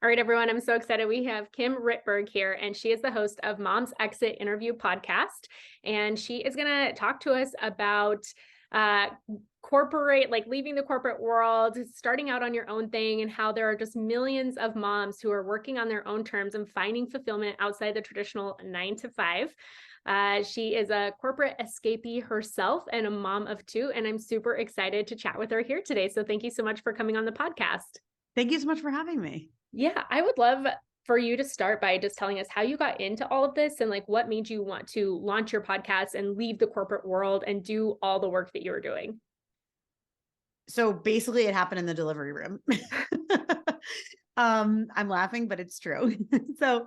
All right, everyone, I'm so excited. We have Kim Rittberg here, and she is the host of Mom's Exit Interview podcast. And she is going to talk to us about uh, like leaving the corporate world, starting out on your own thing, and how there are just millions of moms who are working on their own terms and finding fulfillment outside the traditional 9 to 5. She is a corporate escapee herself and a mom of two, and I'm super excited to chat with her here today. So thank you so much for coming on the podcast. Thank you so much for having me. Yeah, I would love for you to start by just telling us how you got into all of this and like what made you want to launch your podcast and leave the corporate world and do all the work that you were doing. So basically it happened in the delivery room. I'm laughing, but it's true. So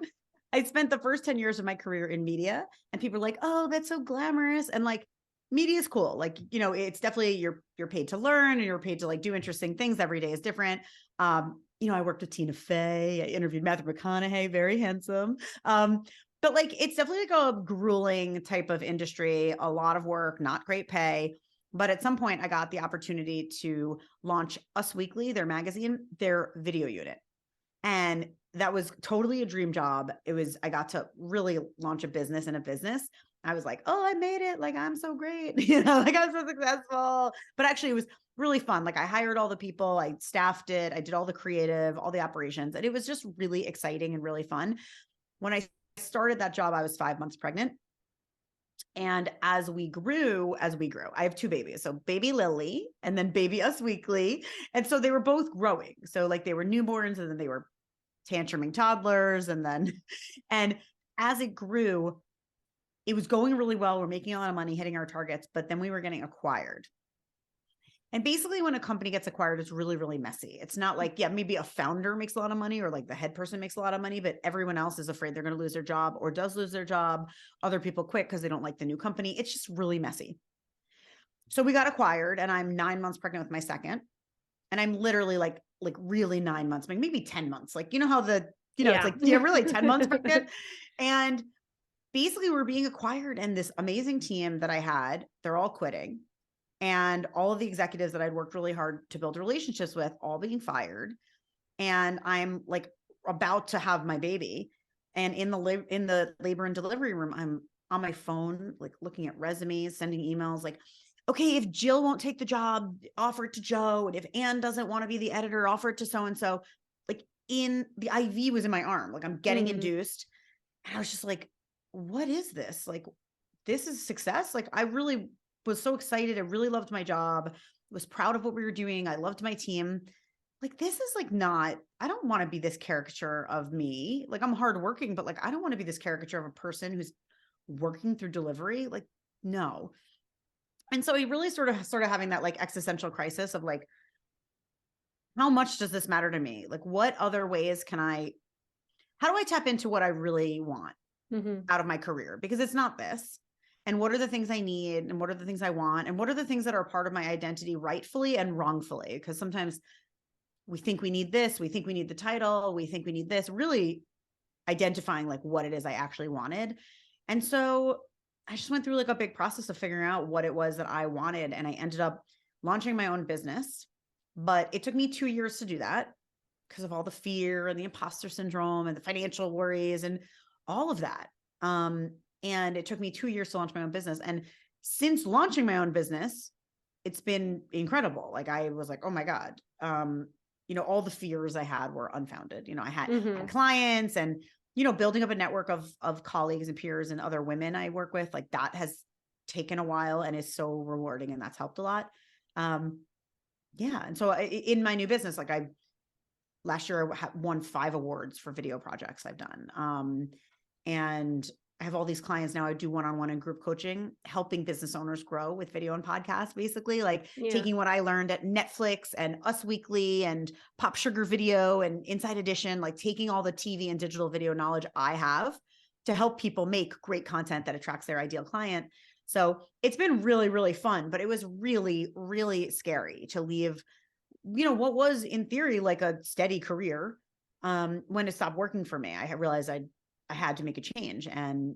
I spent the first 10 years of my career in media, and people are like, oh, that's so glamorous. And like, media is cool. Like, it's definitely, you're paid to learn and you're paid to like do interesting things. Every day is different. I worked with Tina Fey. I interviewed Matthew McConaughey, very handsome. But like, it's definitely like a grueling type of industry, a lot of work, not great pay. But at some point I got the opportunity to launch Us Weekly, their magazine, their video unit. And that was totally a dream job. I got to really launch a business in a business. I was like, oh, I made it. Like, I'm so great. Like I'm so successful. But actually it was really fun. Like I hired all the people, I staffed it, I did all the creative, all the operations. And it was just really exciting and really fun. When I started that job, I was 5 months pregnant. And as we grew, I have two babies. So baby Lily and then baby Us Weekly. And so they were both growing. So like they were newborns and then they were tantruming toddlers. And as it grew, it was going really well. We're making a lot of money, hitting our targets, but then we were getting acquired. And basically when a company gets acquired, it's really, really messy. It's not like, maybe a founder makes a lot of money or like the head person makes a lot of money, but everyone else is afraid they're going to lose their job or does lose their job. Other people quit because they don't like the new company. It's just really messy. So we got acquired and I'm 9 months pregnant with my second. And I'm literally like really 9 months, maybe 10 months. Like, how it's like, really 10 months pregnant. And basically we're being acquired and this amazing team that I had, they're all quitting. And all of the executives that I'd worked really hard to build relationships with, all being fired. And I'm like about to have my baby. And in the labor and delivery room, I'm on my phone, like looking at resumes, sending emails like, okay, if Jill won't take the job, offer it to Joe. And if Anne doesn't want to be the editor, offer it to so-and-so. Like the IV was in my arm, like I'm getting induced. And I was just like, what is this? Like, this is success. Like I really was so excited. I really loved my job, was proud of what we were doing. I loved my team. Like, this is like I don't want to be this caricature of me. Like I'm hardworking, but like, I don't want to be this caricature of a person who's working through delivery. Like, no. And so he really sort of having that like existential crisis of like, how much does this matter to me? Like, what other ways how do I tap into what I really want out of my career? Because it's not this. And what are the things I need? And what are the things I want? And what are the things that are part of my identity rightfully and wrongfully? Because sometimes we think we need this, we think we need the title, we think we need this, really identifying like what it is I actually wanted. And so I just went through like a big process of figuring out what it was that I wanted. And I ended up launching my own business, but it took me 2 years to do that because of all the fear and the imposter syndrome and the financial worries and all of that. And it took me 2 years to launch my own business. And since launching my own business, it's been incredible. Like I was like, oh my God, all the fears I had were unfounded. I had clients and, building up a network of colleagues and peers and other women I work with, like that has taken a while and is so rewarding. And that's helped a lot. And so in my new business, like last year I won 5 awards for video projects I've done. And I have all these clients now. I do one-on-one and group coaching, helping business owners grow with video and podcasts, basically like taking what I learned at Netflix and Us Weekly and Pop Sugar Video and Inside Edition, like taking all the TV and digital video knowledge I have to help people make great content that attracts their ideal client. So it's been really, really fun, but it was really, really scary to leave, what was in theory like a steady career when it stopped working for me. I realized I had to make a change. And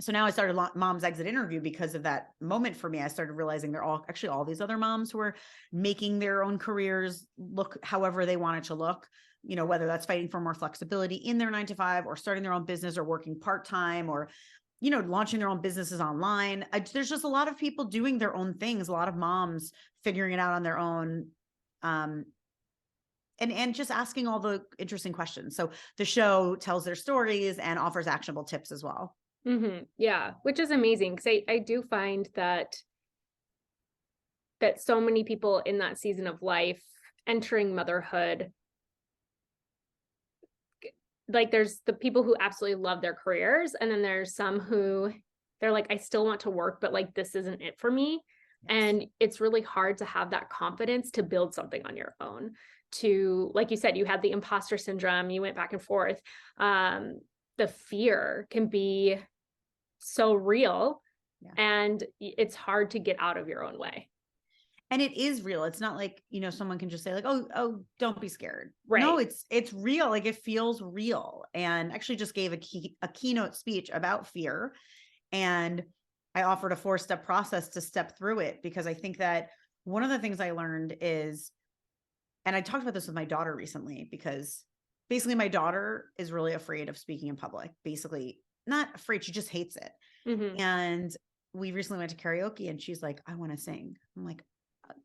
So now I started Mom's Exit Interview because of that moment for me. I started realizing they're all these other moms who are making their own careers look however they want it to look, whether that's fighting for more flexibility in their 9 to 5 or starting their own business or working part-time or, launching their own businesses online. There's just a lot of people doing their own things, a lot of moms figuring it out on their own. And just asking all the interesting questions. So the show tells their stories and offers actionable tips as well. Yeah, which is amazing because I do find that so many people in that season of life entering motherhood, like there's the people who absolutely love their careers, and then there's some who they're like, I still want to work, but like this isn't it for me. Yes. And it's really hard to have that confidence to build something on your own. To, like you said, you had the imposter syndrome, you went back and forth. The fear can be so real, and it's hard to get out of your own way. And it is real. It's not like, someone can just say like, oh, don't be scared. Right. No, it's real. Like it feels real. And actually just gave a keynote speech about fear. And I offered a 4-step process to step through it, because I think that one of the things I learned is, and I talked about this with my daughter recently, because basically my daughter is really afraid of speaking in public. Basically not afraid. She just hates it. And we recently went to karaoke and she's like, I want to sing. I'm like,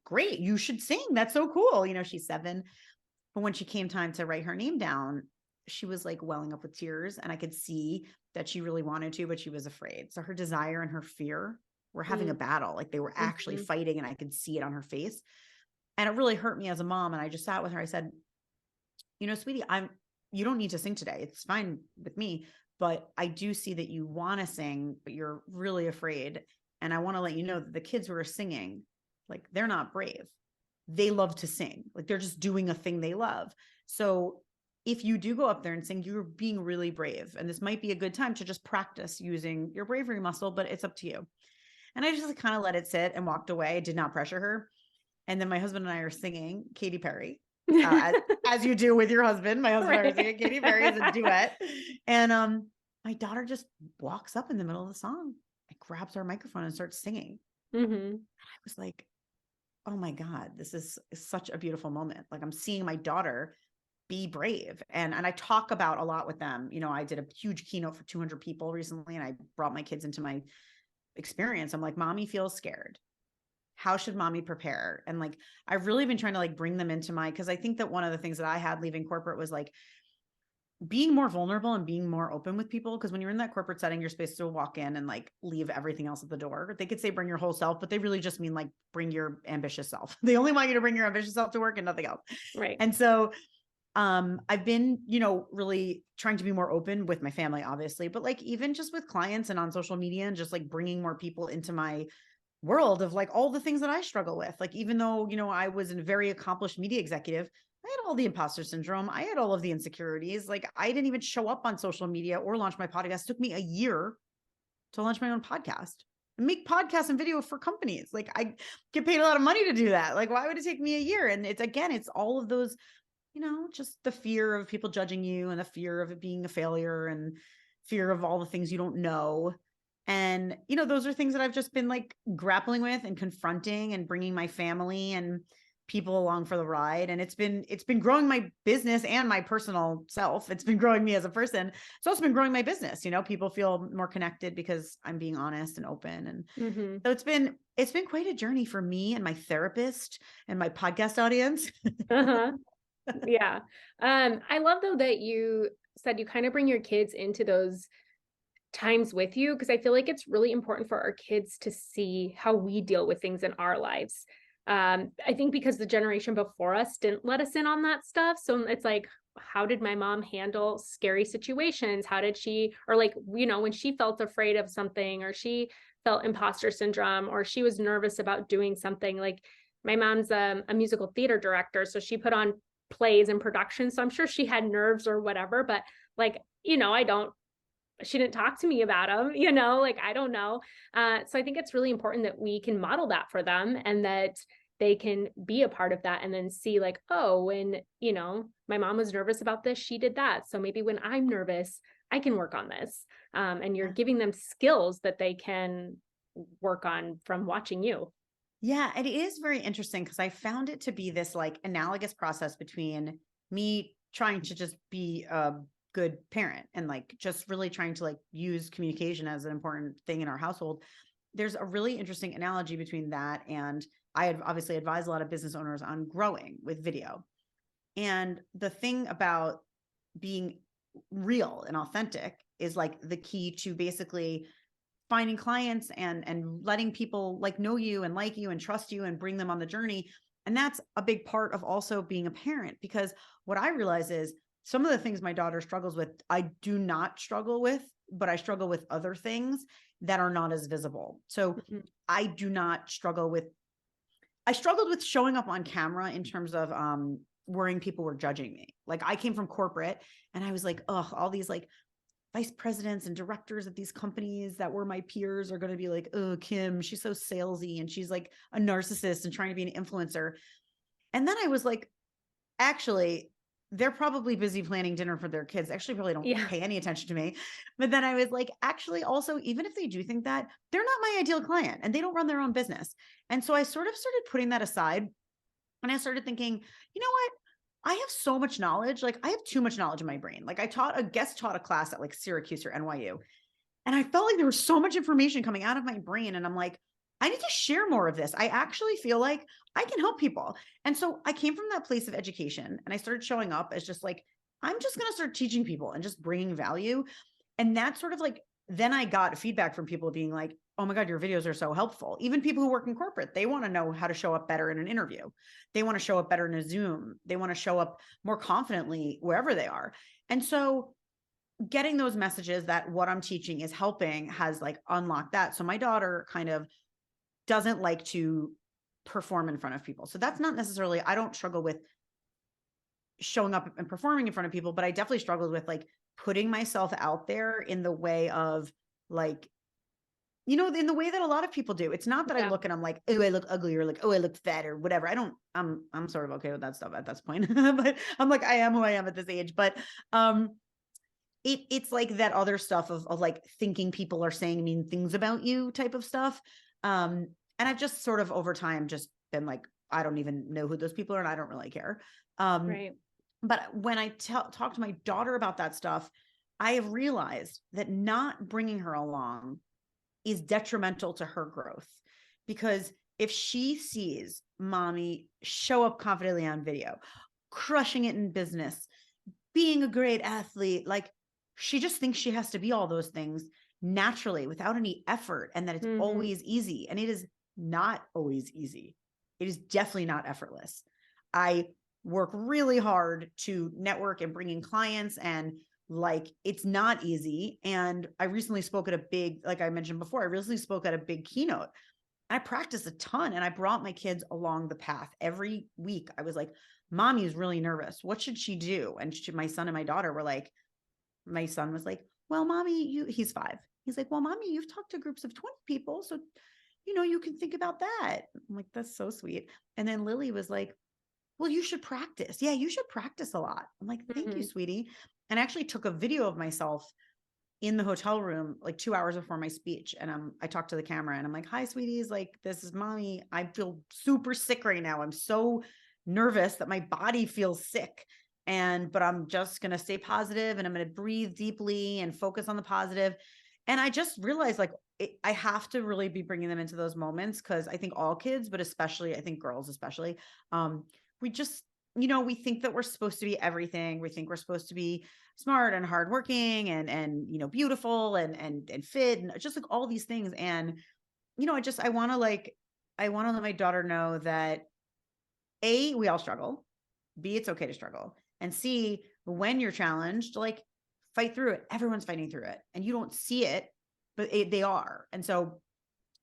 great, you should sing. That's so cool. She's 7. But when she came time to write her name down, she was like welling up with tears, and I could see that she really wanted to, but she was afraid. So her desire and her fear were having a battle. Like they were actually fighting, and I could see it on her face. And it really hurt me as a mom. And I just sat with her. I said, sweetie, you don't need to sing today. It's fine with me, but I do see that you want to sing, but you're really afraid. And I want to let you know that the kids who are singing, like, they're not brave. They love to sing. Like they're just doing a thing they love. So if you do go up there and sing, you're being really brave. And this might be a good time to just practice using your bravery muscle, but it's up to you. And I just kind of let it sit and walked away. I did not pressure her. And then my husband and I are singing Katy Perry, as you do with your husband. My husband and I are singing Katy Perry as a duet. And my daughter just walks up in the middle of the song and grabs our microphone and starts singing. And I was like, oh my God, this is such a beautiful moment. Like I'm seeing my daughter be brave. And I talk about a lot with them. I did a huge keynote for 200 people recently, and I brought my kids into my experience. I'm like, mommy feels scared. How should mommy prepare? And like, I've really been trying to like bring them into because I think that one of the things that I had leaving corporate was like being more vulnerable and being more open with people. Because when you're in that corporate setting, you're supposed to walk in and like leave everything else at the door. They could say bring your whole self, but they really just mean like bring your ambitious self. They only want you to bring your ambitious self to work and nothing else. Right. And so I've been, really trying to be more open with my family, obviously, but like even just with clients and on social media, and just like bringing more people into my world of like all the things that I struggle with. Like, even though, I was a very accomplished media executive, I had all the imposter syndrome. I had all of the insecurities. Like I didn't even show up on social media or launch my podcast. It took me a year to launch my own podcast and make podcasts and video for companies. Like I get paid a lot of money to do that. Like, why would it take me a year? And it's all of those, just the fear of people judging you, and the fear of it being a failure, and fear of all the things you don't know. And, those are things that I've just been like grappling with and confronting, and bringing my family and people along for the ride. And it's been growing my business and my personal self. It's been growing me as a person. It's also been growing my business. People feel more connected because I'm being honest and open. And so it's been quite a journey for me and my therapist and my podcast audience. Yeah. I love though that you said you kind of bring your kids into those times with you, because I feel like it's really important for our kids to see how we deal with things in our lives. I think because the generation before us didn't let us in on that stuff. So it's like, how did my mom handle scary situations? How did she, or like, when she felt afraid of something, or she felt imposter syndrome, or she was nervous about doing something. Like my mom's a musical theater director, so she put on plays and productions. So I'm sure she had nerves or whatever, but like, she didn't talk to me about them, like, I don't know. So I think it's really important that we can model that for them, and that they can be a part of that, and then see like, oh, when, my mom was nervous about this, she did that. So maybe when I'm nervous, I can work on this. And you're Yeah. giving them skills that they can work on from watching you. Yeah, it is very interesting because I found it to be this like analogous process between me trying to just be a good parent and like just really trying to like use communication as an important thing in our household. There's a really interesting analogy between that and I had obviously advise a lot of business owners on growing with video. And the thing about being real and authentic is like the key to basically finding clients and letting people like know you and like you and trust you and bring them on the journey. And that's a big part of also being a parent, because what I realize is some of the things my daughter struggles with, I do not struggle with, but I struggle with other things that are not as visible. So Mhm. I do not struggle with, I struggled with showing up on camera in terms of worrying people were judging me. Like I came from corporate and I was like, oh, all these like vice presidents and directors of these companies that were my peers are going to be like, oh, Kim, she's so salesy and she's like a narcissist and trying to be an influencer. And then I was like, actually, they're probably busy planning dinner for their kids. Actually, probably don't Yeah. pay any attention to me. But then I was like, actually, also, even if they do think that, they're not my ideal client and they don't run their own business. And so I sort of started putting that aside and I started thinking, you know what? I have so much knowledge. Like I have too much knowledge in my brain. Like I taught a class at like Syracuse or NYU. And I felt like there was so much information coming out of my brain. And I'm like, I need to share more of this. I actually feel like I can help people. And so I came from that place of education and I started showing up as just like, I'm just going to start teaching people and just bringing value. And that sort of like, then I got feedback from people being like, oh my God, your videos are so helpful. Even people who work in corporate, they want to know how to show up better in an interview. They want to show up better in a Zoom. They want to show up more confidently wherever they are. And so getting those messages that what I'm teaching is helping has like unlocked that. So my daughter kind of doesn't like to perform in front of people. So that's not necessarily, I don't struggle with showing up and performing in front of people, but I definitely struggled with like putting myself out there in the way of like, you know, in the way that a lot of people do. It's not that I Yeah. look and I'm like, oh, I look ugly or like, oh, I look fat or whatever. I'm sort of okay with that stuff at this point. But I'm like, I am who I am at this age. But it's like that other stuff of like thinking people are saying mean things about you type of stuff. And I've just sort of over time just been like, I don't even know who those people are and I don't really care. Um, Right. but when I talk to my daughter about that stuff, I have realized that not bringing her along is detrimental to her growth, because if she sees mommy show up confidently on video, crushing it in business, being a great athlete, like she just thinks she has to be all those things naturally without any effort and that it's Hmm. always easy. And it is not always easy. It is definitely not effortless. I work really hard to network and bring in clients and like it's not easy. And I recently spoke at a big, like I mentioned before, I recently spoke at a big keynote. I practiced a ton and I brought my kids along the path every week. I was like, mommy is really nervous. What should she do? And my son and my daughter were like, my son was like, well, mommy, he's 5. He's like, well, mommy, you've talked to groups of 20 people. So, you know, you can think about that. I'm like, that's so sweet. And then Lily was like, well, you should practice. Yeah, you should practice a lot. I'm like, thank you, Hmm. sweetie. And I actually took a video of myself in the hotel room like 2 hours before my speech. And I talked to the camera and I'm like, hi, sweeties. Like, this is mommy. I feel super sick right now. I'm so nervous that my body feels sick. But I'm just going to stay positive and I'm going to breathe deeply and focus on the positive. And I just realized like, I have to really be bringing them into those moments because I think all kids, but especially I think girls, especially, we just, you know, we think that we're supposed to be everything. We think we're supposed to be smart and hardworking and you know beautiful and fit and just like all these things. And you know, I want to let my daughter know that A, we all struggle. B, it's okay to struggle. And C, when you're challenged, like fight through it. Everyone's fighting through it, and you don't see it, but they are. And so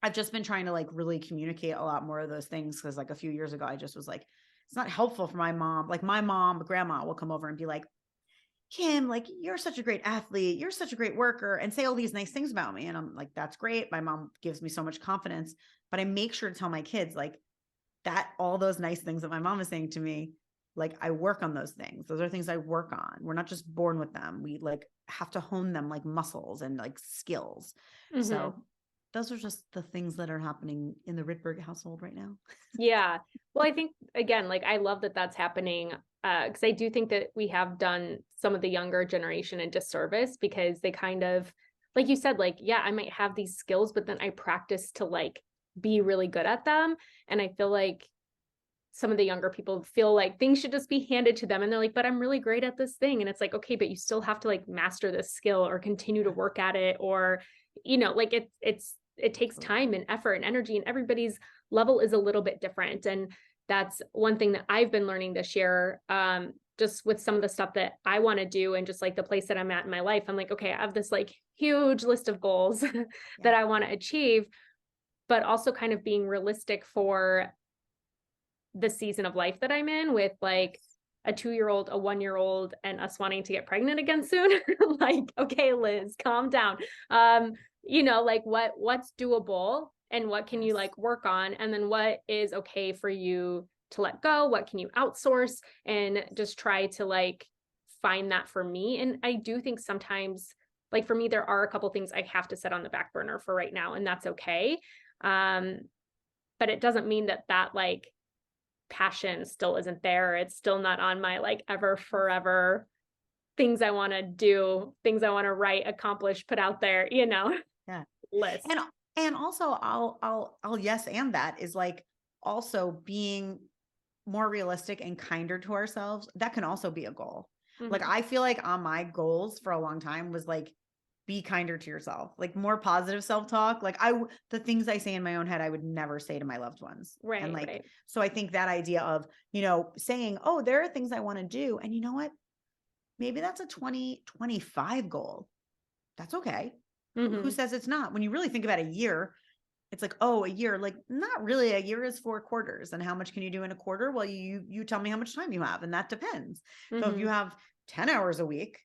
I've just been trying to like really communicate a lot more of those things because like a few years ago, I just was like, it's not helpful for my mom. Like my mom, grandma will come over and be like, Kim, like you're such a great athlete, you're such a great worker, and say all these nice things about me. And I'm like, that's great. My mom gives me so much confidence. But I make sure to tell my kids like that, all those nice things that my mom is saying to me, like I work on those things. Those are things I work on. We're not just born with them. We like have to hone them like muscles and like skills. Mm-hmm. So those are just the things that are happening in the Rittberg household right now. Yeah. Well, I think again, like I love that that's happening because I do think that we have done some of the younger generation a disservice because they kind of, like you said, like, yeah, I might have these skills, but then I practice to like be really good at them. And I feel like some of the younger people feel like things should just be handed to them. And they're like, but I'm really great at this thing. And it's like, okay, but you still have to like master this skill or continue to work at it. Or, like it takes time and effort and energy, and everybody's level is a little bit different. And that's one thing that I've been learning this year, just with some of the stuff that I want to do and just like the place that I'm at in my life. I'm like, okay, I have this like huge list of goals that I want to achieve, but also kind of being realistic for the season of life that I'm in with like a 2-year-old, a 1-year-old, and us wanting to get pregnant again soon. Like, okay, Liz, calm down. Like what's doable and what can you like work on? And then what is okay for you to let go? What can you outsource? And just try to like find that for me. And I do think sometimes, like for me, there are a couple things I have to set on the back burner for right now, and that's okay. But it doesn't mean that like passion still isn't there. It's still not on my like ever forever things I want to do, things I want to write, accomplish, put out there, list. And also I'll yes and that is like also being more realistic and kinder to ourselves. That can also be a goal. Mm-hmm. Like I feel like on my goals for a long time was like be kinder to yourself, like more positive self-talk. Like the things I say in my own head, I would never say to my loved ones. Right. And like, right. So I think that idea of, saying, oh, there are things I want to do. And you know what? Maybe that's a 2025 goal. That's okay. Mm-hmm. Who says it's not? When you really think about a year, it's like, oh, a year, like not really. A year is 4 quarters. And how much can you do in a quarter? Well, you tell me how much time you have. And that depends. Mm-hmm. So if you have 10 hours a week,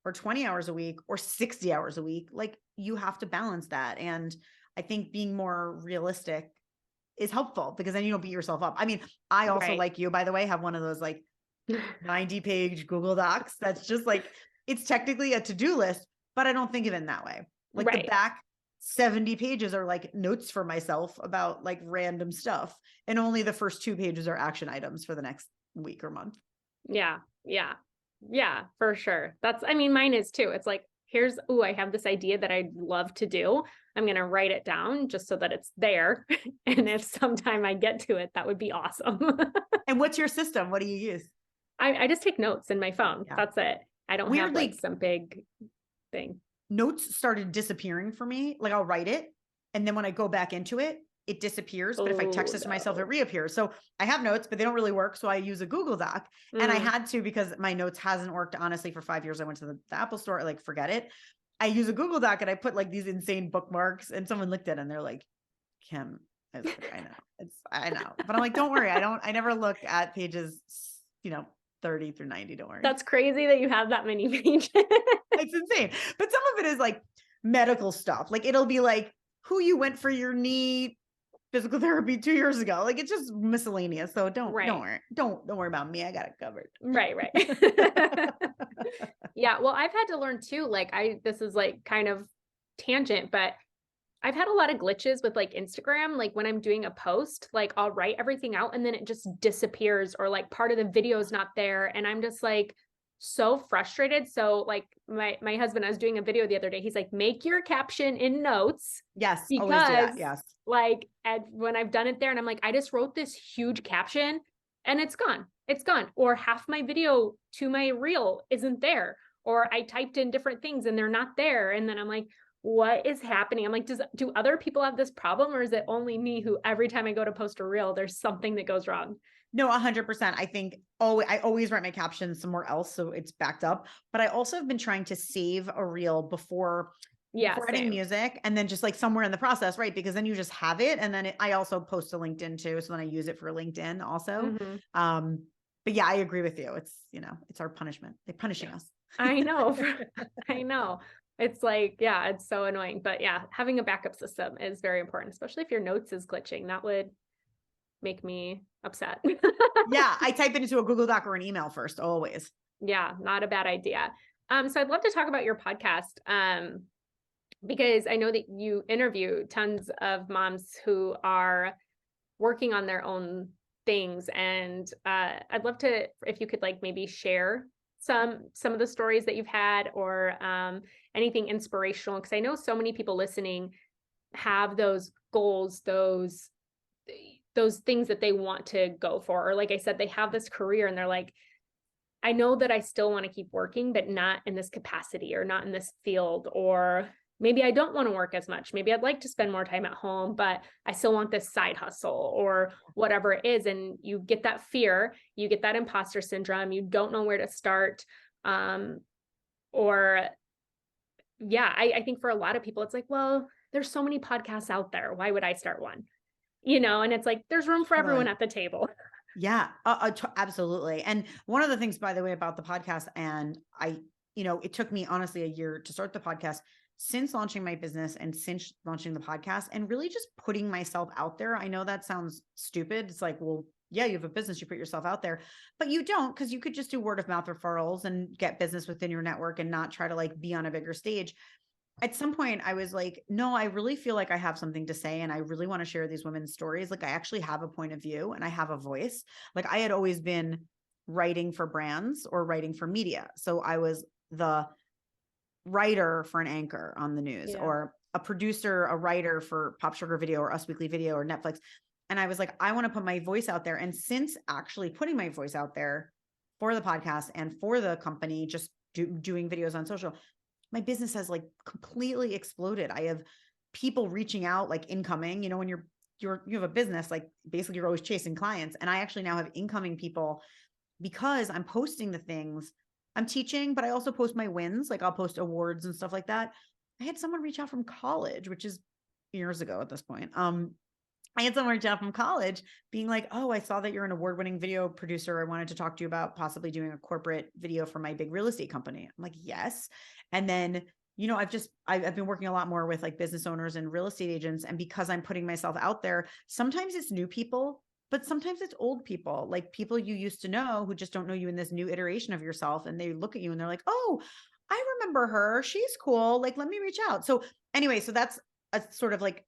or 20 hours a week or 60 hours a week, like you have to balance that. And I think being more realistic is helpful because then you don't beat yourself up. I mean, I also, like you, by the way, have one of those like 90-page Google Docs. That's just like, it's technically a to-do list, but I don't think of it in that way. Like the back 70 pages are like notes for myself about like random stuff. And only the first 2 pages are action items for the next week or month. Yeah. Yeah. Yeah, for sure. Mine is too. It's like, I have this idea that I'd love to do. I'm going to write it down just so that it's there. And if sometime I get to it, that would be awesome. And what's your system? What do you use? I just take notes in my phone. Yeah. That's it. I don't have like some big thing. Notes started disappearing for me. Like I'll write it. And then when I go back into it, it disappears. But if I text it to myself, it reappears. So I have notes, but they don't really work. So I use a Google Doc. And I had to, because my notes hasn't worked honestly for 5 years. I went to the Apple store, like forget it. I use a Google Doc and I put like these insane bookmarks, and someone looked at it and they're like, Kim, I know. I know. But I'm like, don't worry. I never look at pages, 30 through 90. Don't worry. That's crazy that you have that many pages. It's insane. But some of it is like medical stuff. Like it'll be like who you went for your knee physical therapy 2 years ago. Like it's just miscellaneous. So don't worry about me. I got it covered. Right. Yeah. Well, I've had to learn too. Like this is like kind of tangent, but I've had a lot of glitches with like Instagram. Like when I'm doing a post, like I'll write everything out and then it just disappears, or like part of the video is not there. And I'm just like so frustrated. So like my husband, I was doing a video the other day. He's like, make your caption in notes. Yes. Because always do that. Yes. Like when I've done it there and I'm like, I just wrote this huge caption and it's gone. Or half my video to my reel isn't there. Or I typed in different things and they're not there. And then I'm like, what is happening? I'm like, do other people have this problem, or is it only me who every time I go to post a reel, there's something that goes wrong? No, 100%. I think I always write my captions somewhere else, so it's backed up. But I also have been trying to save a reel before adding music, and then just like somewhere in the process, right? Because then you just have it. And then I also post to LinkedIn too. So then I use it for LinkedIn also. Mm-hmm. But yeah, I agree with you. It's, it's our punishment. They're punishing us. I know. I know. It's like, yeah, it's so annoying. But yeah, having a backup system is very important, especially if your notes is glitching. That would make me upset. Yeah, I type it into a Google Doc or an email first, always. Yeah, not a bad idea. So I'd love to talk about your podcast. Because I know that you interview tons of moms who are working on their own things. And I'd love to, if you could like maybe share some of the stories that you've had, or anything inspirational. Because I know so many people listening have those goals, those things that they want to go for. Or like I said, they have this career and they're like, I know that I still want to keep working, but not in this capacity or not in this field. Or maybe I don't want to work as much. Maybe I'd like to spend more time at home, but I still want this side hustle or whatever it is. And you get that fear, you get that imposter syndrome, you don't know where to start. Or yeah, I think for a lot of people, it's like, well, there's so many podcasts out there. Why would I start one? And it's like, there's room for everyone at the table. Yeah, absolutely. And one of the things, by the way, about the podcast, and it took me honestly a year to start the podcast, since launching my business and since launching the podcast, and really just putting myself out there. I know that sounds stupid. It's like, well, yeah, you have a business, you put yourself out there, but you don't, because you could just do word of mouth referrals and get business within your network and not try to like be on a bigger stage. At some point I was like, no, I really feel like I have something to say and I really want to share these women's stories. Like I actually have a point of view and I have a voice. Like I had always been writing for brands or writing for media. So I was the writer for an anchor on the news, or a producer, a writer for Pop Sugar Video or Us Weekly Video or Netflix. And I was like, I want to put my voice out there. And since actually putting my voice out there for the podcast and for the company, just doing videos on social, my business has like completely exploded. I have people reaching out, like incoming, when you have a business, like basically you're always chasing clients. And I actually now have incoming people because I'm posting the things I'm teaching, but I also post my wins. Like I'll post awards and stuff like that. I had someone reach out from college, which is years ago at this point. I had someone reach out from college being like, oh, I saw that you're an award-winning video producer. I wanted to talk to you about possibly doing a corporate video for my big real estate company. I'm like, yes. And then, I've been working a lot more with like business owners and real estate agents. And because I'm putting myself out there, sometimes it's new people, but sometimes it's old people, like people you used to know who just don't know you in this new iteration of yourself. And they look at you and they're like, oh, I remember her. She's cool. Like, let me reach out. So anyway, so that's a sort of like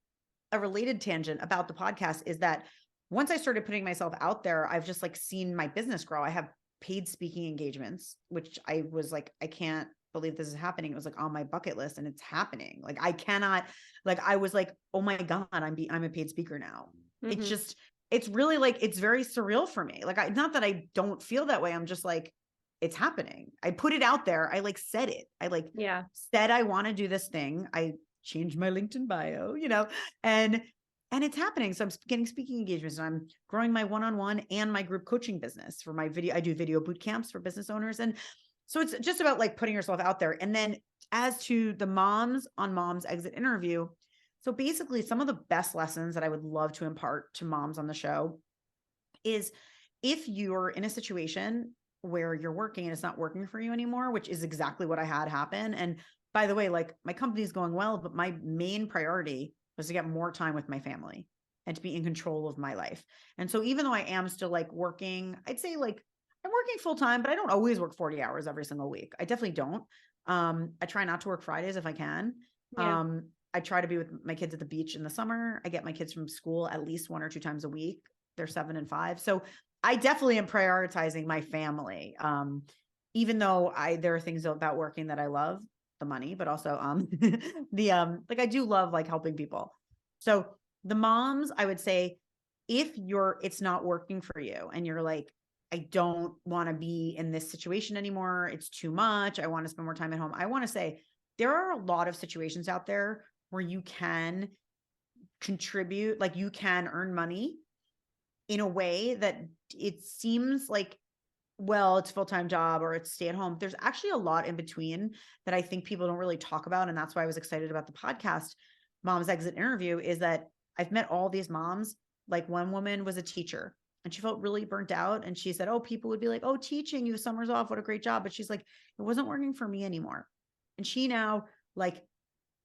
a related tangent about the podcast, is that once I started putting myself out there, I've just like seen my business grow. I have paid speaking engagements, which I was like, I can't believe this is happening. It was like on my bucket list and it's happening. Like I cannot, like, I was like, oh my God, I'm a paid speaker now. Mm-hmm. It's really like, it's very surreal for me. Like not that I don't feel that way. I'm just like, it's happening. I put it out there. I like said it. I like said, I want to do this thing. I changed my LinkedIn bio, and it's happening. So I'm getting speaking engagements and I'm growing my one-on-one and my group coaching business for my video. I do video boot camps for business owners. And so it's just about like putting yourself out there. And then as to the moms on Mom's Exit interview, so basically some of the best lessons that I would love to impart to moms on the show is, if you're in a situation where you're working and it's not working for you anymore, which is exactly what I had happen. And by the way, like my company's going well, but my main priority was to get more time with my family and to be in control of my life. And so even though I am still like working, I'd say like I'm working full time, but I don't always work 40 hours every single week. I definitely don't. I try not to work Fridays if I can. I try to be with my kids at the beach in the summer. I get my kids from school at least 1 or 2 times a week. They're 7 and 5. So I definitely am prioritizing my family. Even though there are things about working that I love, the money, but also like I do love like helping people. So the moms, I would say, if it's not working for you and you're like, I don't want to be in this situation anymore, it's too much, I want to spend more time at home, I want to say there are a lot of situations out there where you can contribute, like you can earn money in a way that it seems like, well, it's a full-time job or it's stay at home. There's actually a lot in between that I think people don't really talk about. And that's why I was excited about the podcast, Mom's Exit interview, is that I've met all these moms. Like one woman was a teacher and she felt really burnt out. And she said, oh, people would be like, oh, teaching, you have summers off, what a great job. But she's like, it wasn't working for me anymore. And she now like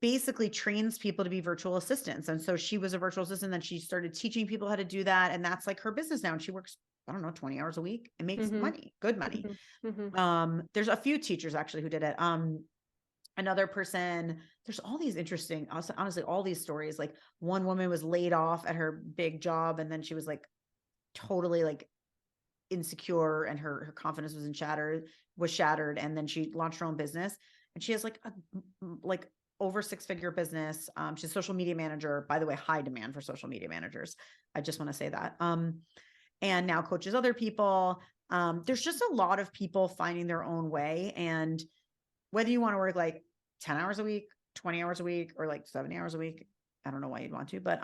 basically trains people to be virtual assistants. And so she was a virtual assistant. Then she started teaching people how to do that. And that's like her business now. And she works I don't know, 20 hours a week and makes Mm-hmm. money, good money. Mm-hmm. There's a few teachers actually who did it. Another person, there's all these interesting, honestly, all these stories. Like one woman was laid off at her big job, and then she was like totally like insecure, and her confidence was shattered. And then she launched her own business, and she has like a like over 6-figure business. She's a social media manager, by the way, high demand for social media managers. I just want to say that. And now coaches other people. There's just a lot of people finding their own way. And whether you want to work like 10 hours a week, 20 hours a week, or like 70 hours a week, I don't know why you'd want to, but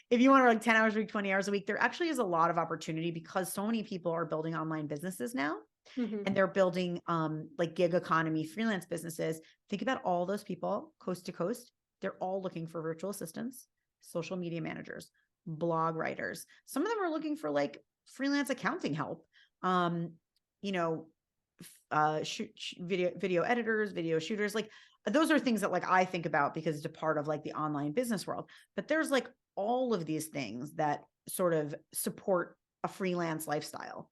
if you want to work like 10 hours a week, 20 hours a week, there actually is a lot of opportunity because so many people are building online businesses now, Mm-hmm. and they're building like gig economy freelance businesses. Think about all those people coast to coast. They're all looking for virtual assistants, social media managers, blog writers. Some of them are looking for like freelance accounting help. You know, video editors, video shooters. Like those are things that like I think about because it's a part of like the online business world. But there's like all of these things that sort of support a freelance lifestyle.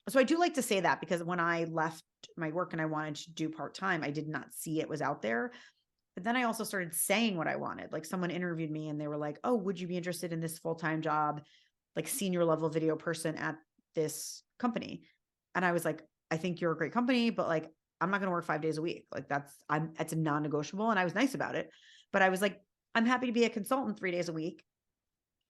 So I do like to say that because when I left my work and I wanted to do part-time, I did not see it was out there. But then I also started saying what I wanted. Like someone interviewed me and they were like, "Oh, would you be interested in this full-time job, like senior level video person at this company?" And I was like, "I think you're a great company, but like, I'm not going to work 5 days a week. Like it's a non-negotiable." And I was nice about it, but I was like, "I'm happy to be a consultant 3 days a week."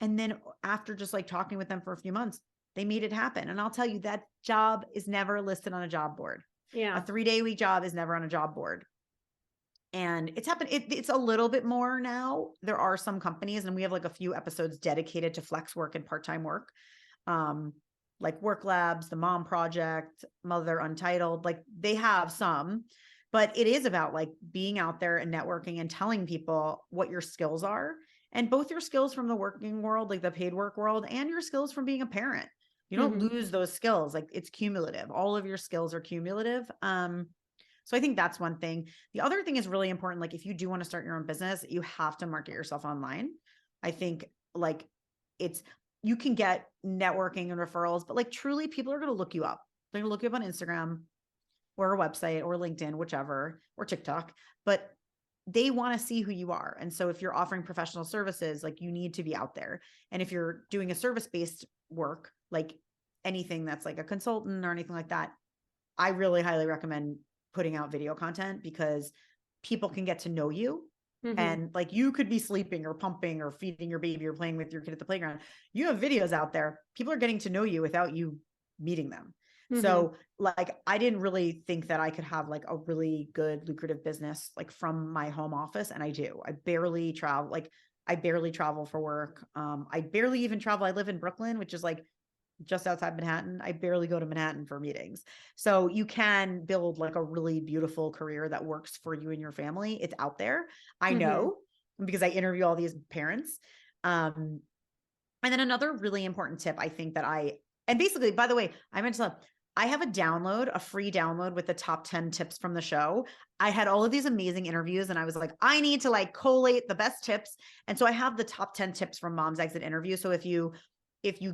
And then after just like talking with them for a few months, they made it happen. And I'll tell you, that job is never listed on a job board. Yeah. A 3-day week job is never on a job board. And it's happened. It's a little bit more now. There are some companies, and we have like a few episodes dedicated to flex work and part-time work. Like Work Labs, the Mom Project, Mother Untitled, like they have some, but it is about like being out there and networking and telling people what your skills are, and both your skills from the working world, like the paid work world, and your skills from being a parent. You don't lose those skills. Like it's cumulative. All of your skills are cumulative. So I think that's one thing. The other thing is really important. Like if you do want to start your own business, you have to market yourself online. I think like you can get networking and referrals, but like truly people are going to look you up. They're going to look you up on Instagram or a website or LinkedIn, whichever, or TikTok, but they want to see who you are. And so if you're offering professional services, like you need to be out there. And if you're doing a service-based work, like anything that's like a consultant or anything like that, I really highly recommend putting out video content because people can get to know you. And like you could be sleeping or pumping or feeding your baby or playing with your kid at the playground. You have videos out there. People are getting to know you without you meeting them. So like, I didn't really think that I could have like a really good lucrative business, like from my home office. And I do. I barely travel. Like I barely travel for work. I barely even travel. I live in Brooklyn, which is like just outside Manhattan. I barely go to Manhattan for meetings. So you can build like a really beautiful career that works for you and your family. It's out there. I know because I interview all these parents. And then another really important tip, I think and basically, by the way, I meant to, I have a free download with the top 10 tips from the show. I had all of these amazing interviews and I was like, I need to like collate the best tips. And so I have the top 10 tips from Mom's Exit Interview. So if you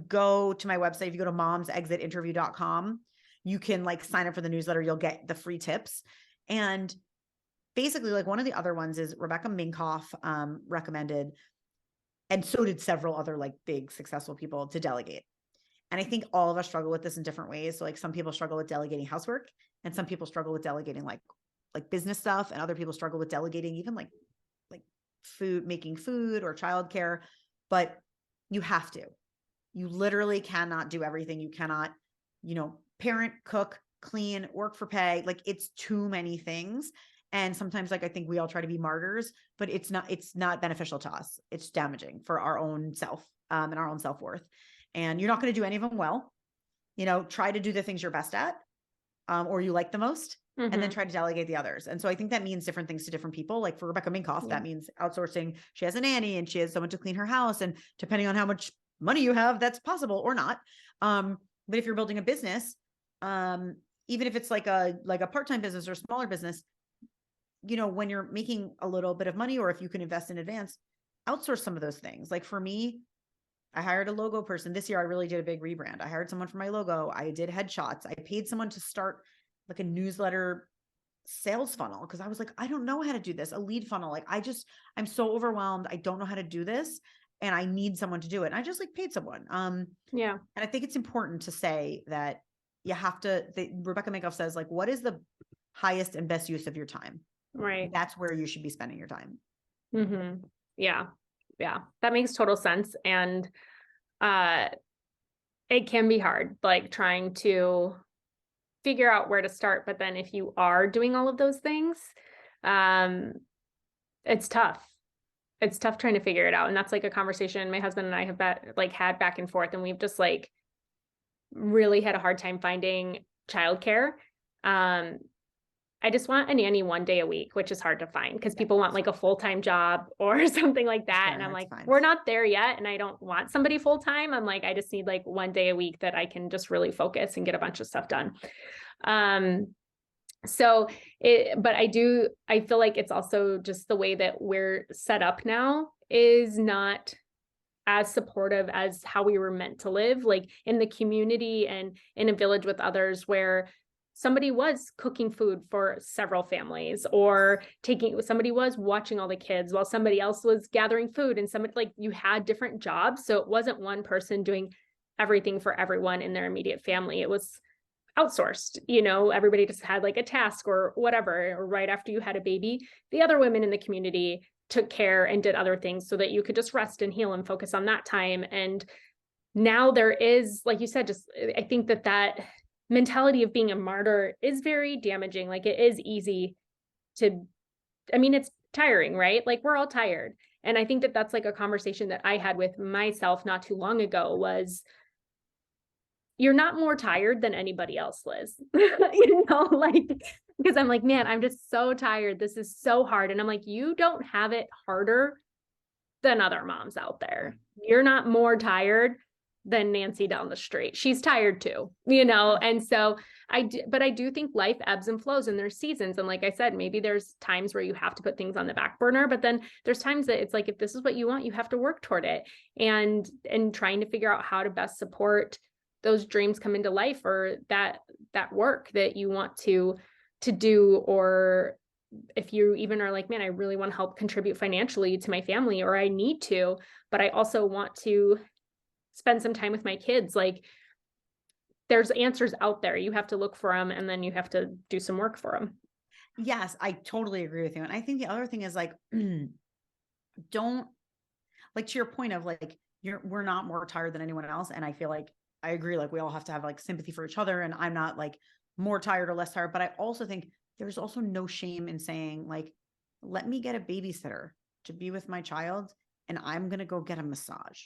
go to my website, if you go to momsexitinterview.com, you can like sign up for the newsletter. You'll get the free tips. And basically like one of the other ones is Rebecca Minkoff recommended, and so did several other like big successful people, to delegate. And I think all of us struggle with this in different ways. So like some people struggle with delegating housework, and some people struggle with delegating like business stuff, and other people struggle with delegating even like making food or childcare. But you have to. You literally cannot do everything. You cannot, parent, cook, clean, work for pay. Like it's too many things. And sometimes like, I think we all try to be martyrs, but it's not beneficial to us. It's damaging for our own self and our own self-worth. And you're not going to do any of them well. Try to do the things you're best at or you like the most, and then try to delegate the others. And so I think that means different things to different people. Like for Rebecca Minkoff, that means outsourcing. She has a nanny and she has someone to clean her house. And depending on how much money you have, that's possible or not. But if you're building a business, even if it's like a part-time business or a smaller business, when you're making a little bit of money, or if you can invest in advance, outsource some of those things. Like for me, I hired a logo person. This year I really did a big rebrand. I hired someone for my logo. I did headshots. I paid someone to start like a newsletter sales funnel because I was like, I don't know how to do this. A lead funnel. Like I'm so overwhelmed. I don't know how to do this and I need someone to do it. And I just like paid someone. Yeah. And I think it's important to say that you have to, Rebecca Minkoff says like, what is the highest and best use of your time? Right. That's where you should be spending your time. Mm-hmm. Yeah. Yeah. That makes total sense. And it can be hard, like trying to figure out where to start. But then if you are doing all of those things, it's tough. It's tough trying to figure it out. And that's like a conversation my husband and I have had back and forth. And we've just like really had a hard time finding childcare. I just want a nanny 1 day a week, which is hard to find because people want like a full-time job or something like that. Sure, and I'm like, fine. we're not there yet. And I don't want somebody full-time. I'm like, I just need like 1 day a week that I can just really focus and get a bunch of stuff done. But I feel like it's also just the way that we're set up now is not as supportive as how we were meant to live, like in the community and in a village with others where somebody was cooking food for several families or somebody was watching all the kids while somebody else was gathering food, and somebody like you had different jobs. So it wasn't one person doing everything for everyone in their immediate family. It was outsourced, everybody just had like a task or whatever. Or right after you had a baby, the other women in the community took care and did other things so that you could just rest and heal and focus on that time. And now there is, like you said, just I think that mentality of being a martyr is very damaging. Like it is easy it's tiring, right? Like we're all tired. And I think that that's like a conversation that I had with myself not too long ago was, you're not more tired than anybody else, Liz. Because I'm like, man, I'm just so tired. This is so hard. And I'm like, you don't have it harder than other moms out there. You're not more tired than Nancy down the street. She's tired too, And so I do think life ebbs and flows and there's seasons. And like I said, maybe there's times where you have to put things on the back burner, but then there's times that it's like, if this is what you want, you have to work toward it and trying to figure out how to best support those dreams come into life or that work that you want to do. Or if you even are like, man, I really want to help contribute financially to my family, or I need to, but I also want to spend some time with my kids. Like there's answers out there. You have to look for them and then you have to do some work for them. Yes, I totally agree with you. And I think the other thing is like, don't like to your point of like, we're not more tired than anyone else. And I feel like I agree. Like we all have to have like sympathy for each other, and I'm not like more tired or less tired, but I also think there's also no shame in saying like, let me get a babysitter to be with my child and I'm going to go get a massage.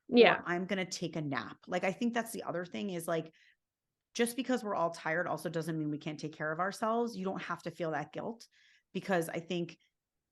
Yeah. Or I'm going to take a nap. Like, I think that's the other thing is like, just because we're all tired also doesn't mean we can't take care of ourselves. You don't have to feel that guilt, because I think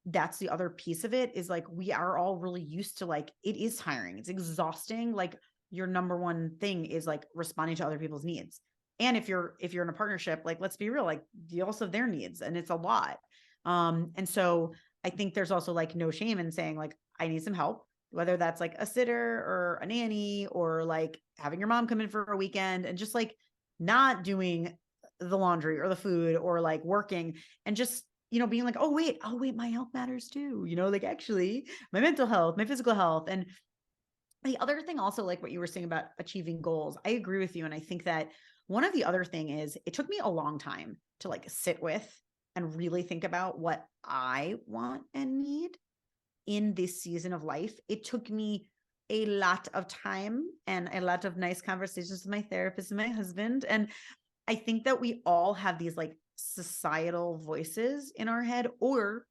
that's the other piece of it is like, we are all really used to like, it is tiring. It's exhausting. Like your number one thing is like responding to other people's needs. And if you're in a partnership, like, let's be real, like you also have their needs and it's a lot. And so I think there's also like no shame in saying like, I need some help, whether that's like a sitter or a nanny or like having your mom come in for a weekend and just like not doing the laundry or the food or like working and just, being like, oh wait, my health matters too. Like actually my mental health, my physical health. And the other thing also, like what you were saying about achieving goals, I agree with you. And I think that one of the other thing is it took me a long time to like sit with and really think about what I want and need in this season of life. It took me a lot of time and a lot of nice conversations with my therapist and my husband. And I think that we all have these like societal voices in our head, or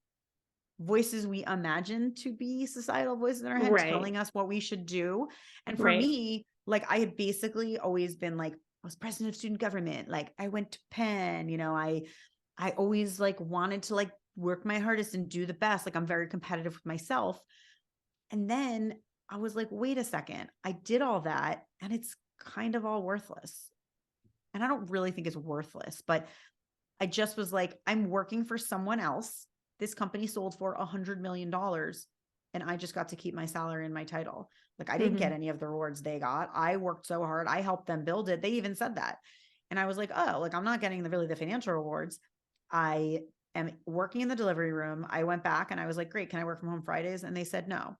voices we imagine to be societal voices in our head, telling us what we should do. And for me, like I had basically always been like, I was president of student government. Like I went to Penn, I always like wanted to like work my hardest and do the best. Like I'm very competitive with myself. And then I was like, wait a second, I did all that and it's kind of all worthless. And I don't really think it's worthless, but I just was like, I'm working for someone else. This company sold for $100 million. and I just got to keep my salary and my title. Like I didn't Mm-hmm. get any of the rewards they got. I worked so hard. I helped them build it. They even said that. And I was like, oh, like I'm not getting the financial rewards. I am working in the delivery room. I went back and I was like, great, can I work from home Fridays? And they said no.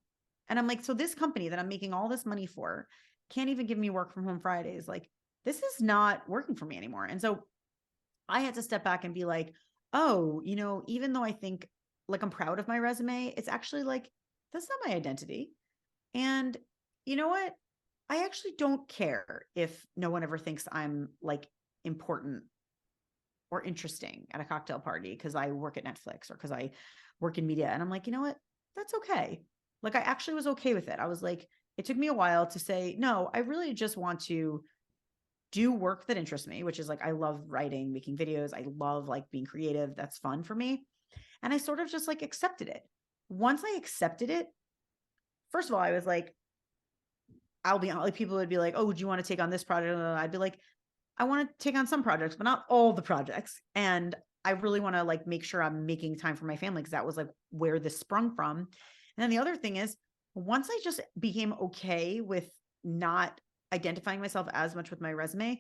And I'm like, so this company that I'm making all this money for can't even give me work from home Fridays. Like, this is not working for me anymore. And so I had to step back and be like, oh, even though I think like I'm proud of my resume, it's actually like, that's not my identity. And you know what? I actually don't care if no one ever thinks I'm like important or interesting at a cocktail party because I work at Netflix or because I work in media. And I'm like, you know what? That's okay. Like, I actually was okay with it. I was like, it took me a while to say, no, I really just want to do work that interests me, which is like, I love writing, making videos. I love like being creative. That's fun for me. And I sort of just like accepted it. Once I accepted it, first of all, I was like, I'll be like, people would be like, oh, would you want to take on this project? I'd be like, I want to take on some projects, but not all the projects. And I really want to like make sure I'm making time for my family because that was like where this sprung from. And then the other thing is, once I just became okay with not identifying myself as much with my resume,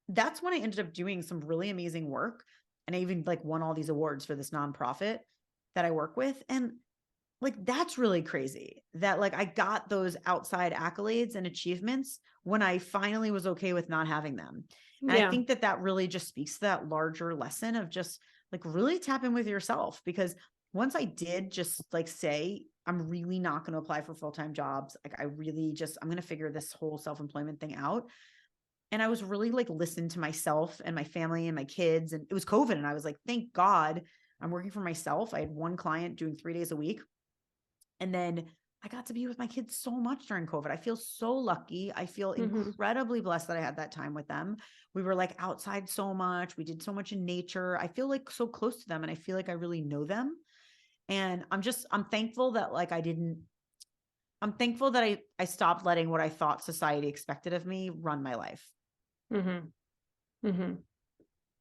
that's when I ended up doing some really amazing work. And I even like won all these awards for this nonprofit that I work with. And like, that's really crazy that like I got those outside accolades and achievements when I finally was okay with not having them. And I Yeah. think that that really just speaks to that larger lesson of just like really tap in with yourself. Because once I did just like say, I'm really not going to apply for full-time jobs. Like I'm going to figure this whole self-employment thing out. And I was really like, listen to myself and my family and my kids. And it was COVID. And I was like, thank God I'm working for myself. I had one client doing 3 days a week. And then I got to be with my kids so much during COVID. I feel so lucky. I feel incredibly blessed that I had that time with them. We were like outside so much. We did so much in nature. I feel like so close to them and I feel like I really know them. And I'm thankful that like I'm thankful that I stopped letting what I thought society expected of me run my life. Mm-hmm. Mm-hmm.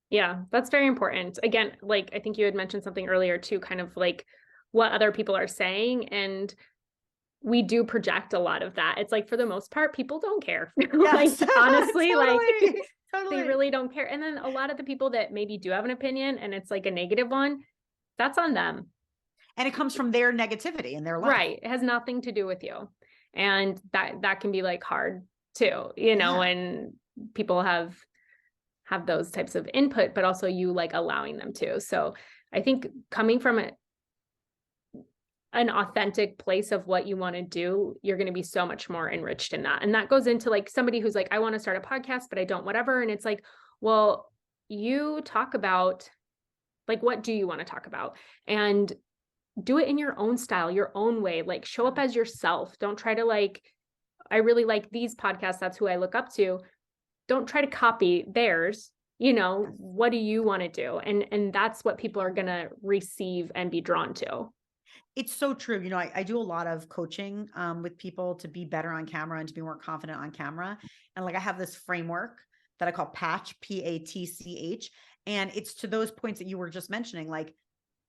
Yeah, that's very important. Again, like I think you had mentioned something earlier too, kind of like what other people are saying. And we do project a lot of that. It's like for the most part, people don't care. Yes. Like honestly, Totally. they really don't care. And then a lot of the people that maybe do have an opinion and it's like a negative one, that's on them. And it comes from their negativity in their life. Right. It has nothing to do with you. And that can be like hard too, and people have those types of input, but also you like allowing them to. So I think coming from an authentic place of what you want to do, you're going to be so much more enriched in that. And that goes into like somebody who's like, I want to start a podcast, but I don't, whatever. And it's like, well, you talk about like, what do you want to talk about? And do it in your own style, your own way, like show up as yourself. Don't try to like, I really like these podcasts. That's who I look up to. Don't try to copy theirs. What do you want to do? And that's what people are going to receive and be drawn to. It's so true. I do a lot of coaching with people to be better on camera and to be more confident on camera. And like, I have this framework that I call PATCH, PATCH. And it's to those points that you were just mentioning, like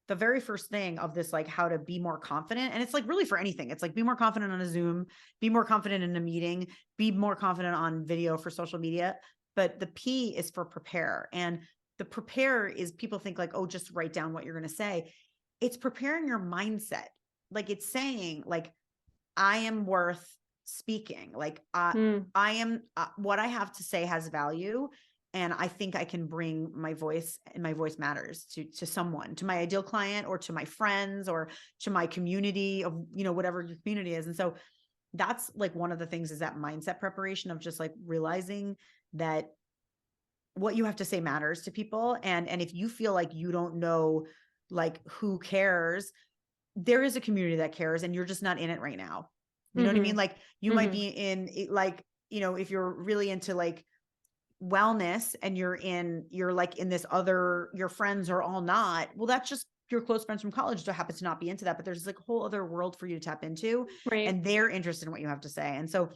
the very first thing of this, like how to be more confident. And it's like really for anything. It's like, be more confident on a Zoom, be more confident in a meeting, be more confident on video for social media. But the P is for prepare. And the prepare is people think like, oh, just write down what you're going to say. It's preparing your mindset. Like it's saying like, I am worth speaking. Like I am, what I have to say has value. And I think I can bring my voice, and my voice matters to someone, to my ideal client or to my friends or to my community of, whatever your community is. And so that's like one of the things is that mindset preparation of just like realizing that what you have to say matters to people. And if you feel like you don't know, like who cares, there is a community that cares and you're just not in it right now. You know what I mean? Like you might be in like, if you're really into like wellness and you're like in this other, your friends are all not, well, that's just your close friends from college that happen to not be into that, but there's like a whole other world for you to tap into, right. And they're interested in what you have to say. And so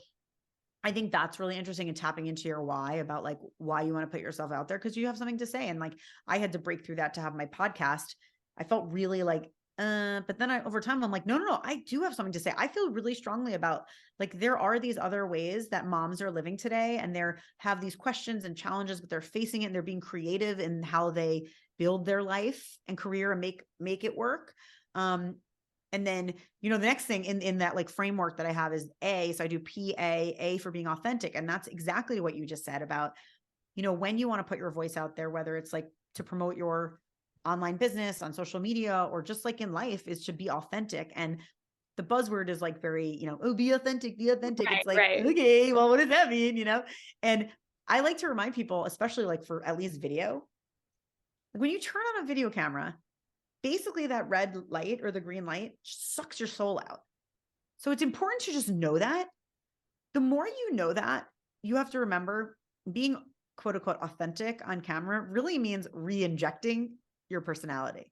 I think that's really interesting in tapping into your why about like why you want to put yourself out there, because you have something to say. And like, I had to break through that to have my podcast. I felt really like But then over time, I'm like, no, I do have something to say. I feel really strongly about like, there are these other ways that moms are living today, and they're have these questions and challenges, but they're facing it and they're being creative in how they build their life and career and make it work. And then, the next thing in that like framework that I have is A. So I do PA for being authentic. And that's exactly what you just said about, when you want to put your voice out there, whether it's like to promote your online business on social media or just like in life, is to be authentic. And the buzzword is like very, oh, be authentic, be authentic. Right, It's like, right. okay, well, what does that mean? And I like to remind people, especially like for at least video, like when you turn on a video camera, basically that red light or the green light sucks your soul out. So it's important to just know that. The more you know that, you have to remember being quote unquote authentic on camera really means re-injecting your personality,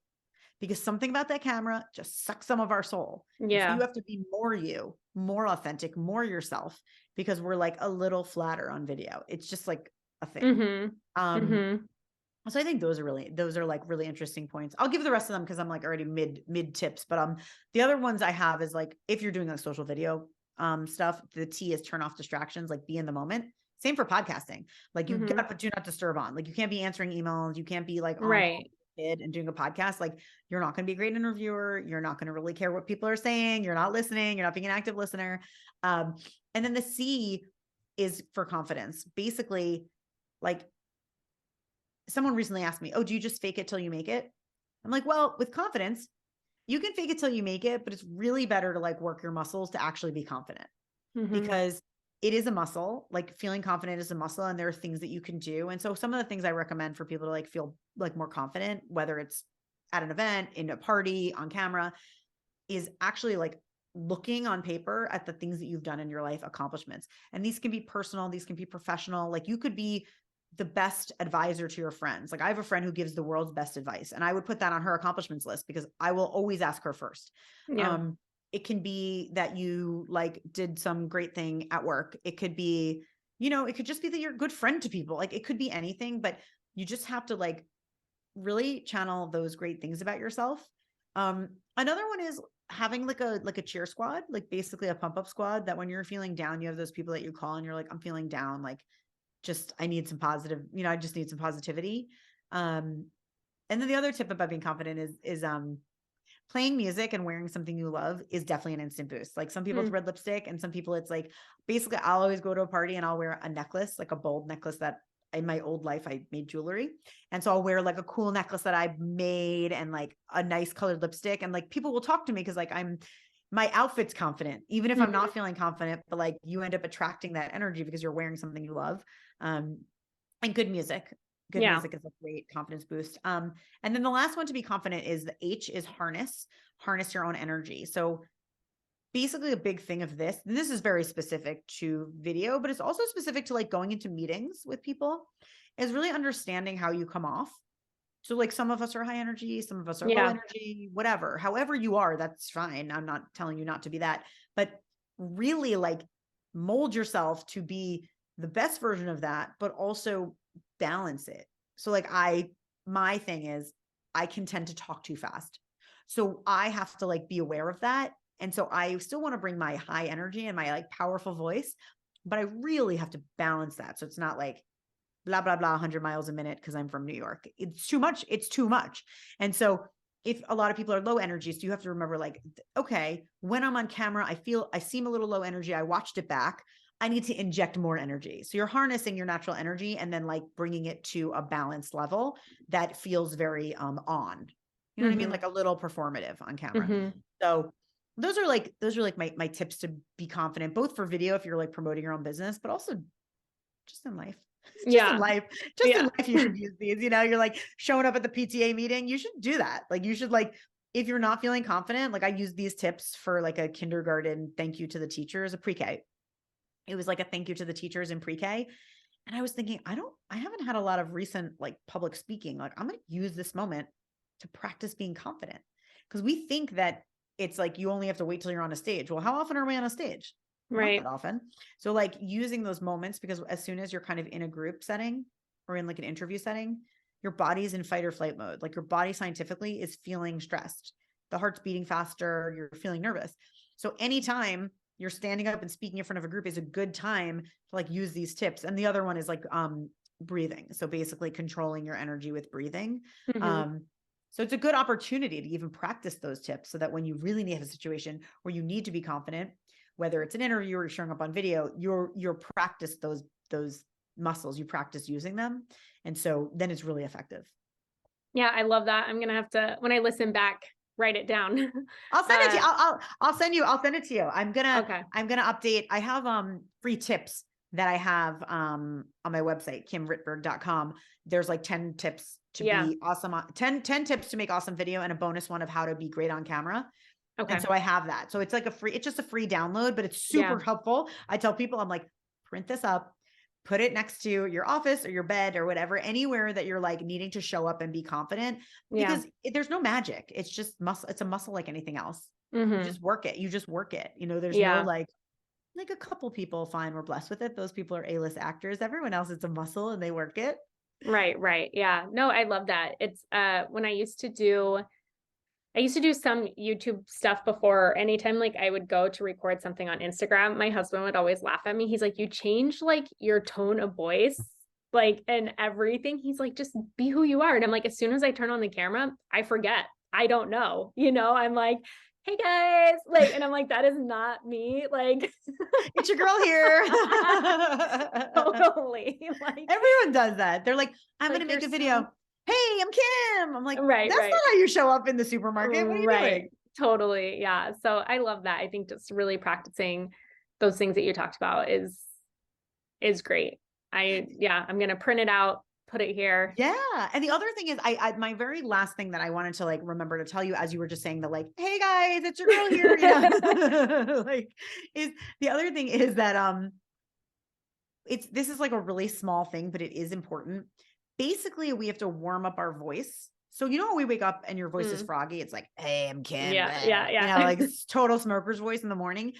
because something about that camera just sucks some of our soul. And so you have to be more you, more authentic, more yourself, because we're like a little flatter on video. It's just like a thing. So I think those are like really interesting points. I'll give the rest of them because I'm like already mid tips, but the other ones I have is like, if you're doing like social video stuff, the T is turn off distractions, like be in the moment. Same for podcasting. Like you got to put do not disturb on. Like you can't be answering emails. You can't be like on kid and doing a podcast. Like you're not going to be a great interviewer. You're not going to really care what people are saying. You're not listening. You're not being an active listener. And then the C is for confidence. Basically, like someone recently asked me, oh, do you just fake it till you make it? I'm like, well, with confidence, you can fake it till you make it, but it's really better to like work your muscles to actually be confident, because it is a muscle. Like feeling confident is a muscle, and there are things that you can do. And so some of the things I recommend for people to like feel like more confident, whether it's at an event, in a party, on camera, is actually like looking on paper at the things that you've done in your life, accomplishments. And these can be personal, these can be professional. Like you could be the best advisor to your friends. Like I have a friend who gives the world's best advice, and I would put that on her accomplishments list because I will always ask her first. It can be that you like did some great thing at work. It could be, it could just be that you're a good friend to people. Like it could be anything, but you just have to like really channel those great things about yourself. Another one is having like a cheer squad, like basically a pump up squad, that when you're feeling down, you have those people that you call and you're like, I'm feeling down. Like, just, I need some positive, I just need some positivity. And then the other tip about being confident is playing music and wearing something you love is definitely an instant boost. Like some people it's red lipstick, and some people it's like, basically I'll always go to a party and I'll wear a necklace, like a bold necklace that in my old life, I made jewelry. And so I'll wear like a cool necklace that I made and like a nice colored lipstick. And like people will talk to me because like my outfit's confident, even if I'm not feeling confident, but like you end up attracting that energy because you're wearing something you love. And good music. Good music is a great confidence boost. And then the last one to be confident is the H is harness your own energy. So basically a big thing of this, and this is very specific to video, but it's also specific to like going into meetings with people, is really understanding how you come off. So like some of us are high energy, some of us are low energy, whatever, however you are, that's fine. I'm not telling you not to be that, but really like mold yourself to be the best version of that, but also balance it. So like my thing is I can tend to talk too fast. So I have to like be aware of that. And so I still want to bring my high energy and my like powerful voice, but I really have to balance that. So it's not like blah, blah, blah, 100 miles a minute because I'm from New York. It's too much. It's too much. And so if a lot of people are low energy, so you have to remember like, okay, when I'm on camera, I seem a little low energy. I watched it back. I need to inject more energy. So you're harnessing your natural energy and then like bringing it to a balanced level that feels very on, you know what I mean? Like a little performative on camera. So those are like my tips to be confident, both for video, if you're like promoting your own business, but also just in life. In life, you should use these, you're like showing up at the PTA meeting. You should do that. Like you should like, if you're not feeling confident, like I use these tips for like a kindergarten thank you to the teachers, a pre-K. It was like a thank you to the teachers in pre-K. And I was thinking, I haven't had a lot of recent like public speaking. Like I'm going to use this moment to practice being confident, because we think that it's like, you only have to wait till you're on a stage. Well, how often are we on a stage? Not that often. So like using those moments, because as soon as you're kind of in a group setting or in like an interview setting, your body's in fight or flight mode. Like your body scientifically is feeling stressed. the heart's beating faster, you're feeling nervous. So anytime you're standing up and speaking in front of a group is a good time to like use these tips. And the other one is like breathing. So basically controlling your energy with breathing. So it's a good opportunity to even practice those tips so that when you really need a situation where you need to be confident, whether it's an interview or you're showing up on video, you're practice those muscles, you practice using them. And so then it's really effective. Yeah, I love that. I'm going to have to, when I listen back, write it down. I'll send it to you. I'll send it to you. I'm going to update. I have free tips that I have on my website, kimrittberg.com. There's like 10 tips to be awesome. 10 tips to make awesome video and a bonus one of how to be great on camera. Okay. And so I have that. So it's like it's just a free download, but it's super helpful. I tell people, I'm like, print this up, put it next to your office or your bed or whatever, anywhere that you're like needing to show up and be confident, because there's no magic. It's just muscle. It's a muscle like anything else. You just work it. You know, there's no like a couple people, fine, we're blessed with it. Those people are A-list actors. Everyone else, it's a muscle and they work it. Right. Yeah. No, I love that. It's when I used to do some YouTube stuff before. Anytime like I would go to record something on Instagram, my husband would always laugh at me. He's like, you change like your tone of voice, like, and everything. He's like, just be who you are. And I'm like, as soon as I turn on the camera, I forget. I don't know, I'm like, hey guys, like, and I'm like, that is not me. Like, it's your girl here. Totally. Like, everyone does that. They're like, I'm going to make a video. Hey, I'm Kim. I'm like, that's not how you show up in the supermarket. What are you doing? Totally. Yeah. So I love that. I think just really practicing those things that you talked about is great. I'm going to print it out, put it here. Yeah. And the other thing is I my very last thing that I wanted to like remember to tell you, as you were just saying, the like, hey guys, it's your girl here. Like, is the other thing is that this is like a really small thing, but it is important. Basically, we have to warm up our voice. So, when we wake up and your voice is froggy, it's like, hey, I'm Kim. Yeah. Like total smoker's voice in the morning.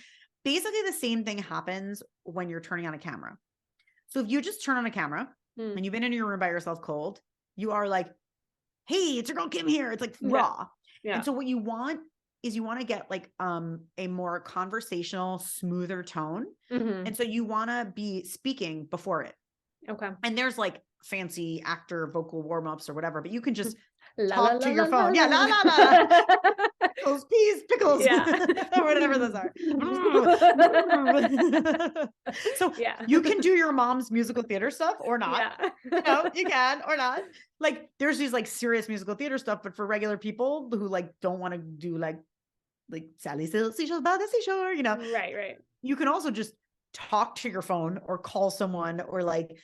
Basically, the same thing happens when you're turning on a camera. So if you just turn on a camera and you've been in your room by yourself cold, you are like, hey, it's your girl Kim here. It's like raw. Yeah. And so what you want is you want to get like a more conversational, smoother tone. And so you want to be speaking before it. Okay. And there's like fancy actor vocal warm-ups or whatever, but you can just talk to your phone. Yeah, la la la. Pickles, peas, pickles, or whatever those are. So you can do your mom's musical theater stuff or not. You can or not. Like there's these like serious musical theater stuff, but for regular people who like don't want to do like Sally Seashore by the seashore, Right. You can also just talk to your phone or call someone or like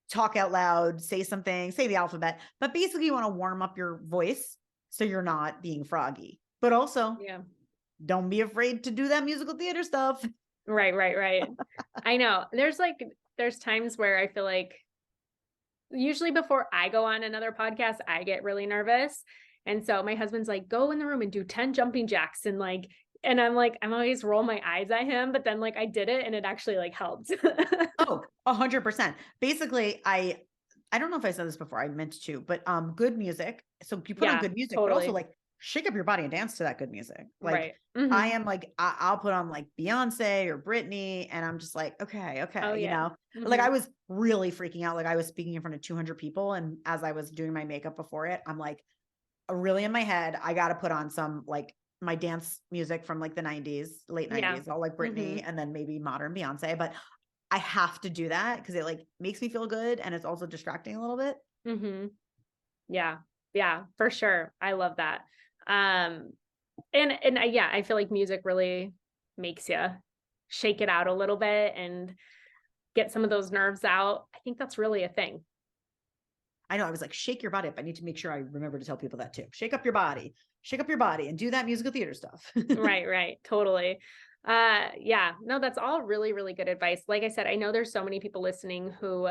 talk out loud, say something, say the alphabet, but basically you want to warm up your voice so you're not being froggy, but also don't be afraid to do that musical theater stuff. Right. I know there's times where I feel like usually before I go on another podcast, I get really nervous. And so my husband's like, go in the room and do 10 jumping jacks. And I'm like, I'm always roll my eyes at him, but then like I did it and it actually like helped. Oh, 100%. Basically, I don't know if I said this before, I meant to, but good music. So you put on good music, but also like shake up your body and dance to that good music. Like I am like, I'll put on like Beyonce or Britney and I'm just like, okay. Like I was really freaking out. Like I was speaking in front of 200 people. And as I was doing my makeup before it, I'm like, really in my head, I got to put on some like my dance music from like the 90s, late 90s, all like Britney and then maybe modern Beyonce, but I have to do that because it like makes me feel good and it's also distracting a little bit. Yeah, for sure. I love that. And I feel like music really makes you shake it out a little bit and get some of those nerves out. I think that's really a thing. I know. I was like, shake your body up. I need to make sure I remember to tell people that too. Shake up your body and do that musical theater stuff. Right. Totally. No, that's all really, really good advice. Like I said, I know there's so many people listening who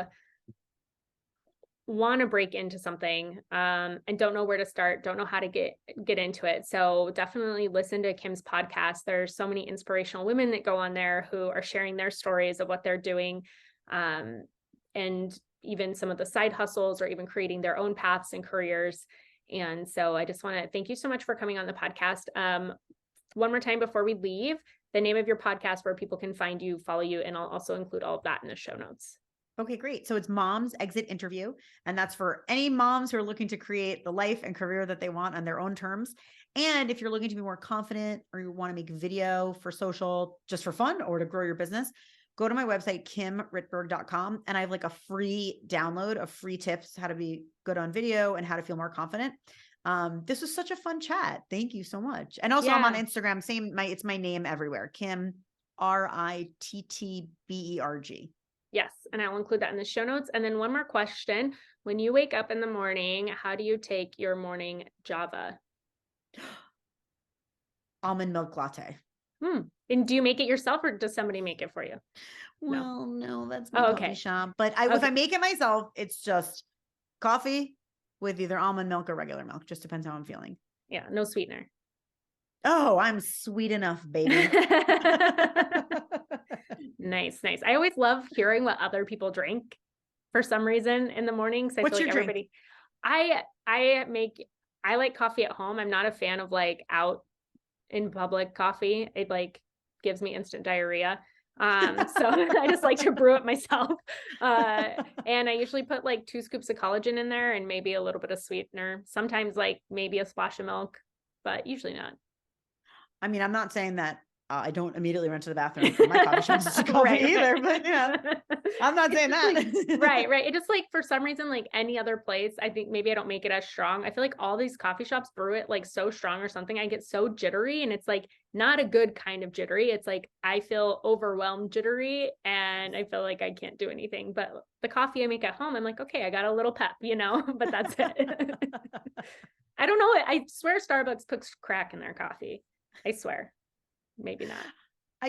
want to break into something, and don't know where to start, don't know how to get into it. So definitely listen to Kim's podcast. There's so many inspirational women that go on there who are sharing their stories of what they're doing. And even some of the side hustles or even creating their own paths and careers. And so I just want to thank you so much for coming on the podcast. One more time before we leave, the name of your podcast where people can find you, follow you, and I'll also include all of that in the show notes. Okay, great. So it's Mom's Exit Interview, and that's for any moms who are looking to create the life and career that they want on their own terms. And if you're looking to be more confident or you want to make video for social just for fun or to grow your business, go to my website, kimrittberg.com. And I have like a free download of free tips, how to be good on video and how to feel more confident. This was such a fun chat. Thank you so much. And also I'm on Instagram, it's my name everywhere. Kim, Rittberg. Yes. And I'll include that in the show notes. And then one more question. When you wake up in the morning, how do you take your morning Java? Almond milk latte. And do you make it yourself or does somebody make it for you? Well, no, that's my coffee shop. But if I make it myself, it's just coffee with either almond milk or regular milk. Just depends how I'm feeling. Yeah. No sweetener. Oh, I'm sweet enough, baby. Nice. I always love hearing what other people drink for some reason in the mornings. What's your drink? I like coffee at home. I'm not a fan of like out in public coffee. It like gives me instant diarrhea. So I just like to brew it myself. And I usually put like 2 scoops of collagen in there and maybe a little bit of sweetener. Sometimes like maybe a splash of milk, but usually not. I mean, I'm not saying that I don't immediately run to the bathroom for my coffee shop to coffee either, but yeah, I'm not saying that. Right. It just like, for some reason, like any other place, I think maybe I don't make it as strong. I feel like all these coffee shops brew it like so strong or something. I get so jittery and it's like not a good kind of jittery. It's like, I feel overwhelmed jittery and I feel like I can't do anything, but the coffee I make at home, I'm like, okay, I got a little pep, but that's it. I don't know. I swear Starbucks puts crack in their coffee. I swear. Maybe not. I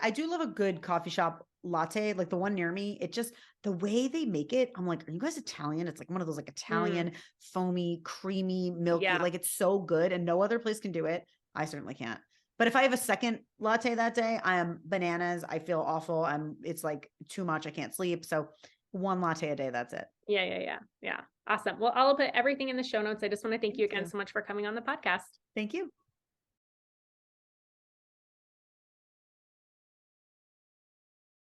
do love a good coffee shop latte, like the one near me. It just, the way they make it, I'm like, are you guys Italian? It's like one of those like Italian foamy, creamy, milky, like it's so good and no other place can do it. I certainly can't. But if I have a second latte that day, I am bananas. I feel awful. It's like too much. I can't sleep. So 1 latte a day. That's it. Yeah. Awesome. Well, I'll put everything in the show notes. I just want to thank you again so much for coming on the podcast. Thank you.